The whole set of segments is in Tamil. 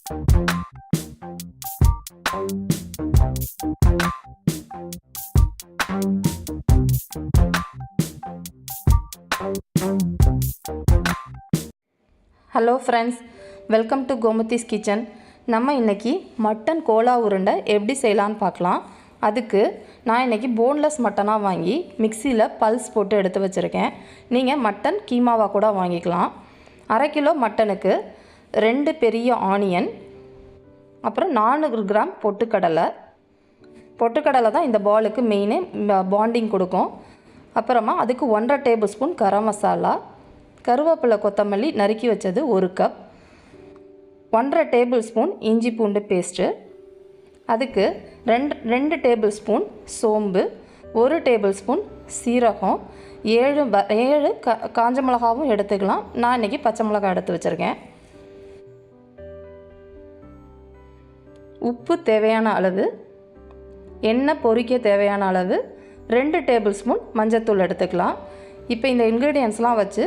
Hello friends, welcome to Gomathi's kitchen. நம்ம இன்றைக்கி மட்டன் கோலா உருண்டை எப்படி செய்யலான்னு பார்க்கலாம். அதுக்கு நான் இன்றைக்கி போன்லெஸ் மட்டனாக வாங்கி மிக்சியில் பல்ஸ் போட்டு எடுத்து வச்சுருக்கேன். நீங்கள் மட்டன் கீமாவாக கூட வாங்கிக்கலாம். 1/2 கிலோ மட்டனுக்கு 2 பெரிய ஆனியன், அப்புறம் 400 கிராம் பொட்டுக்கடலை தான் இந்த பாலுக்கு மெயினு பாண்டிங் கொடுக்கும். அப்புறமா அதுக்கு 1.5 டேபிள் ஸ்பூன் கரம் மசாலா, கருவேப்பிலை கொத்தமல்லி நறுக்கி வச்சது 1 கப், 1.5 டேபிள் ஸ்பூன் இஞ்சி பூண்டு பேஸ்ட்டு, அதுக்கு 2 டேபிள் ஸ்பூன் சோம்பு, 1 டேபிள் ஸ்பூன் சீரகம், 7 காஞ்ச மிளகாவும் எடுத்துக்கலாம். நான் இன்றைக்கி பச்சை மிளகாய் எடுத்து வச்சுருக்கேன். உப்பு தேவையான அளவு, எண்ணெய் பொரிக்க தேவையான அளவு, 2 டேபிள் ஸ்பூன் மஞ்சத்தூள் எடுத்துக்கலாம். இப்போ இந்த இன்க்ரீடியன்ஸ்லாம் வச்சு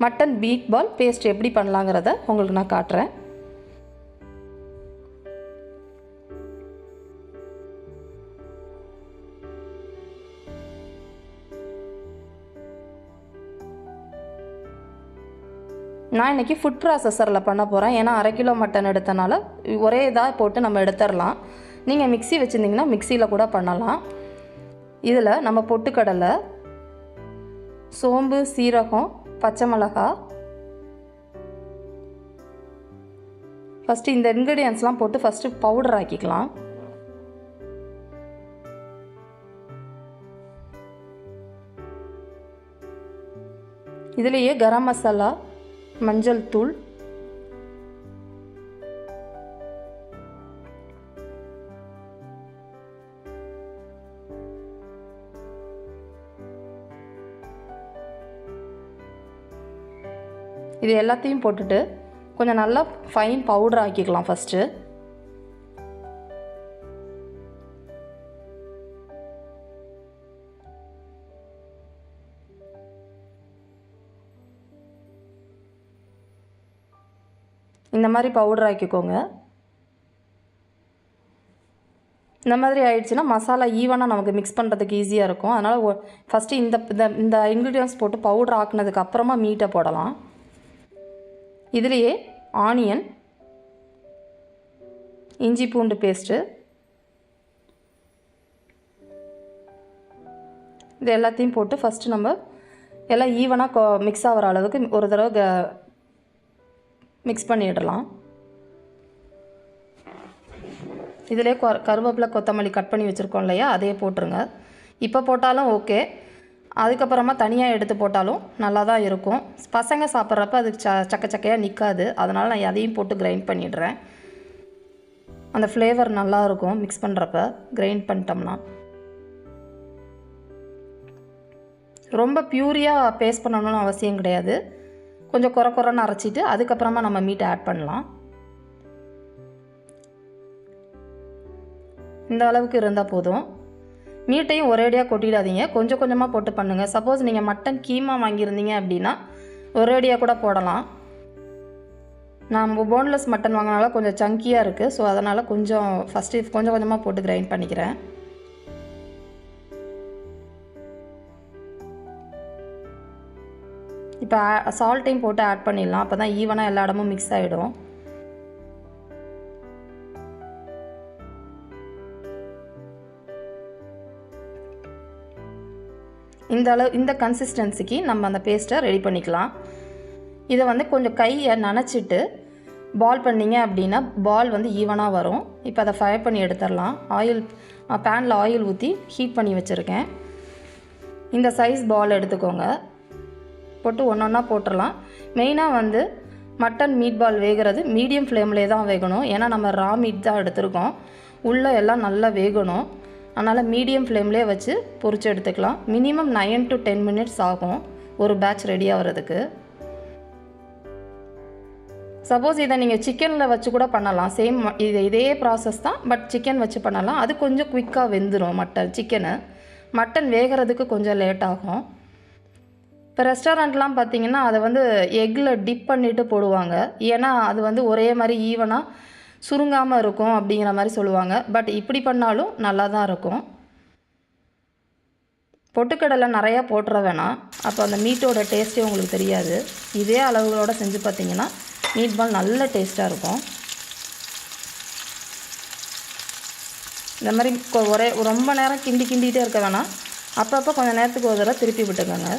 மட்டன் பீட் பால் பேஸ்ட் எப்படி பண்ணலாங்கிறத உங்களுக்கு நான் காட்டுறேன். நான் இன்றைக்கி ஃபுட் ப்ராசஸரில் பண்ண போகிறேன். ஏன்னா 1/2 கிலோ மட்டன் எடுத்தனால ஒரே இதாக போட்டு நம்ம எடுத்துடலாம். நீங்கள் மிக்ஸி வச்சுருந்தீங்கன்னா மிக்சியில் கூட பண்ணலாம். இதில் நம்ம பொட்டுக்கடலை, சோம்பு, சீரகம், பச்சை மிளகா, ஃபஸ்ட்டு இந்த இன்க்ரீடியன்ஸ்லாம் போட்டு ஃபஸ்ட்டு பவுடர் ஆக்கிக்கலாம். இதிலேயே கரம் மசாலா, மஞ்சள் தூள், இது எல்லாத்தையும் போட்டுட்டு கொஞ்சம் நல்லா ஃபைன் பவுடர் ஆக்கிக்கலாம். ஃபஸ்ட்டு இந்த மாதிரி பவுடர் ஆக்கிக்கோங்க. இந்த மாதிரி ஆயிடுச்சுன்னா மசாலா ஈவனாக நமக்கு மிக்ஸ் பண்ணுறதுக்கு ஈஸியாக இருக்கும். அதனால் ஃபஸ்ட்டு இந்த இன்க்ரீடியன்ஸ் போட்டு பவுடர் ஆக்குனதுக்கு அப்புறமா மீட்டை போடலாம். இதுலேயே ஆனியன், இஞ்சி பூண்டு பேஸ்ட்டு, இது எல்லாத்தையும் போட்டு ஃபஸ்ட்டு நம்ம எல்லாம் ஈவனாக மிக்ஸ் ஆகிற அளவுக்கு ஒரு தடவை மிக்ஸ் பண்ணிடலாம். இதிலே கருவேப்பிலை கொத்தமல்லி கட் பண்ணி வச்சுருக்கோம் இல்லையா, அதையே போட்டுருங்க. இப்போ போட்டாலும் ஓகே, அதுக்கப்புறமா தனியாக எடுத்து போட்டாலும் நல்லா தான் இருக்கும். பசங்க சாப்பிட்றப்ப அது சக்கையாக நிற்காது. அதனால் நான் அதையும் போட்டு கிரைண்ட் பண்ணிடுறேன். அந்த ஃப்ளேவர் நல்லாயிருக்கும் மிக்ஸ் பண்ணுறப்ப. கிரைண்ட் பண்ணிட்டோம்னா ரொம்ப பியூரியாக பேஸ்ட் பண்ணணும்னு அவசியம் கிடையாது. கொஞ்சம் குறைன்னு அரைச்சிட்டு அதுக்கப்புறமா நம்ம மீட்டை ஆட் பண்ணலாம். இந்த அளவுக்கு இருந்தால் போதும். மீட்டையும் ஒரேடியாக கொட்டிடாதீங்க, கொஞ்சம் கொஞ்சமாக போட்டு பண்ணுங்கள். சப்போஸ் நீங்கள் மட்டன் கீமா வாங்கியிருந்தீங்க அப்படின்னா ஒரேடியாக கூட போடலாம். நான் போன்லெஸ் மட்டன் வாங்கினால கொஞ்சம் சங்கியாக இருக்குது. ஸோ அதனால் கொஞ்சம் ஃபஸ்ட்டு கொஞ்சம் கொஞ்சமாக போட்டு கிரைண்ட் பண்ணிக்கிறேன். இப்போ சால்ட்டையும் போட்டு ஆட் பண்ணிடலாம். அப்போ தான் ஈவனாக எல்லா இடமும் மிக்ஸ் ஆகிடும். இந்த கன்சிஸ்டன்சிக்கு நம்ம அந்த பேஸ்ட்டை ரெடி பண்ணிக்கலாம். இதை வந்து கொஞ்சம் கையை நனைச்சிட்டு பால் பண்ணிங்க அப்படின்னா பால் வந்து ஈவனாக வரும். இப்போ அதை ஃப்ரை பண்ணி எடுத்துடலாம். பேனில் ஆயில் ஊற்றி ஹீட் பண்ணி வச்சுருக்கேன். இந்த சைஸ் பால் எடுத்துக்கோங்க, போட்டு ஒன்றா போட்டுடலாம். மெயினாக வந்து மட்டன் மீட் பால் வேகிறது மீடியம் ஃப்ளேம்லேயே தான் வேகணும். ஏன்னா நம்ம ரா மீட் தான் எடுத்துருக்கோம், உள்ளே எல்லாம் நல்லா வேகணும். அதனால் மீடியம் ஃப்ளேம்லேயே வச்சு பொரிச்சு எடுத்துக்கலாம். மினிமம் 9 to 10 மினிட்ஸ் ஆகும் ஒரு பேட்ச் ரெடி ஆகிறதுக்கு. சப்போஸ் இதை நீங்கள் சிக்கனில் வச்சு கூட பண்ணலாம். சேம் இதே ப்ராசஸ் தான், பட் சிக்கன் வச்சு பண்ணலாம். அது கொஞ்சம் குயிக்காக வெந்துடும். மட்டன் வேகிறதுக்கு கொஞ்சம் லேட் ஆகும். இப்போ ரெஸ்டாரண்ட்லாம் பார்த்திங்கன்னா அதை வந்து எக்கில் டிப் பண்ணிவிட்டு போடுவாங்க. ஏன்னா அது வந்து ஒரே மாதிரி ஈவனாக சுருங்காமல் இருக்கும் அப்படிங்கிற மாதிரி சொல்லுவாங்க. பட் இப்படி பண்ணாலும் நல்லா தான் இருக்கும். பொட்டுக்கடலை நிறையா போட்டுற வேணாம், அப்போ அந்த மீட்டோட டேஸ்ட்டே உங்களுக்கு தெரியாது. இதே அளவுகளோடு செஞ்சு பார்த்தீங்கன்னா மீட் பால் நல்ல டேஸ்ட்டாக இருக்கும். இந்த மாதிரி ரொம்ப நேரம் கிண்டிகிட்டே இருக்க வேணாம், அப்பப்போ கொஞ்சம் நேரத்துக்கு ஒரு தடவை திருப்பி விட்டுக்கோங்க.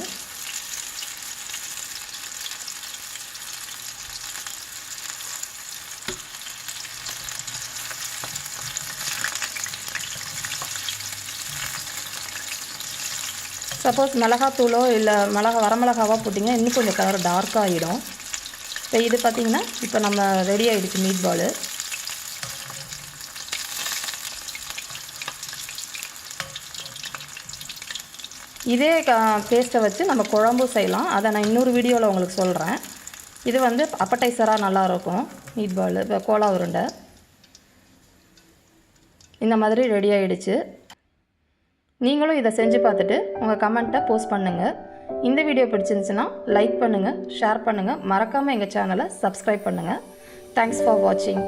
சப்போஸ் மிளகாத்தூளோ இல்லை வரமிளகாவோ போட்டிங்கன்னா இன்னும் கொஞ்சம் கலர் டார்க்காக ஆகிடும். இப்போ இது பார்த்திங்கன்னா இப்போ நம்ம ரெடி ஆகிடுச்சு மீட் பால். இதே பேஸ்ட்டை வச்சு நம்ம குழம்பும் செய்யலாம். அதை நான் இன்னொரு வீடியோவில் உங்களுக்கு சொல்கிறேன். இது வந்து அப்படைசராக நல்லாயிருக்கும். மீட் பால் இப்போ கோலா உருண்டை இந்த மாதிரி ரெடி ஆகிடுச்சு. நீங்களும் இதை செஞ்சு பார்த்துட்டு உங்கள் கமெண்ட்டை போஸ்ட் பண்ணுங்கள். இந்த வீடியோ பிடிச்சிருந்துச்சுன்னா லைக் பண்ணுங்கள், ஷேர் பண்ணுங்கள், மறக்காமல் எங்கள் சேனலை சப்ஸ்கிரைப் பண்ணுங்கள். தேங்க்ஸ் ஃபார் வாட்சிங்.